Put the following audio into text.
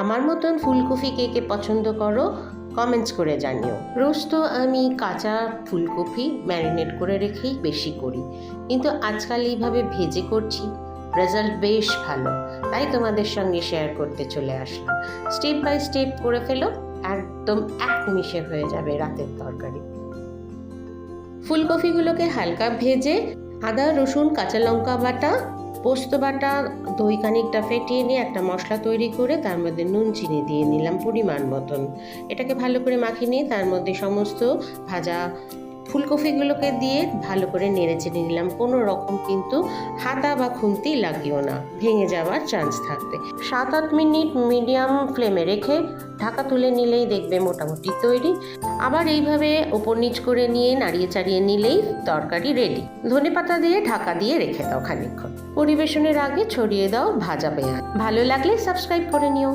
আমার মতন ফুলকপি কে কে পছন্দ করো কমেন্টস করে জানিও। রোজ তো আমি কাঁচা ফুলকপি ম্যারিনেট করে রেখেই বেশি করি, কিন্তু আজকাল এইভাবে ভেজে করছি, রেজাল্ট বেশ ভালো, তাই তোমাদের সঙ্গে শেয়ার করতে চলে আসলাম। স্টেপ বাই স্টেপ করে ফেলো, একদম এক নিমিষে হয়ে যাবে রাতের তরকারি। ফুলকপিগুলোকে হালকা ভেজে আদা রসুন কাঁচা লঙ্কা বাটা, পোস্ত বাটা, দই খানিকটা ফেটিয়ে নিয়ে একটা মশলা তৈরি করে তার মধ্যে নুন চিনি দিয়ে নিলাম পরিমাণ মতন। এটাকে ভালো করে মাখিয়ে নিয়ে তার মধ্যে সমস্ত ভাজা ফুলকপিগুলোকে দিয়ে ভালো করে নেড়ে চেড়ে নিলাম। কোনো রকম কিন্তু হাতা বা খুন্তি লাগিও না, ভেঙে যাওয়ার চান্স থাকবে। 7-8 মিনিট মিডিয়াম ফ্লেমে রেখে ঢাকা তুলে নিলেই দেখবে মোটামুটি তৈরি। আবার এইভাবে ওপর নিচ করে নিয়ে নাড়িয়ে চাড়িয়ে নিলেই তরকারি রেডি। ধনেপাতা দিয়ে ঢাকা দিয়ে রেখে দাও খানিকক্ষণ। পরিবেশনের আগে ছড়িয়ে দাও ভাজা পেঁয়াজ। ভালো লাগলে সাবস্ক্রাইব করে নিও।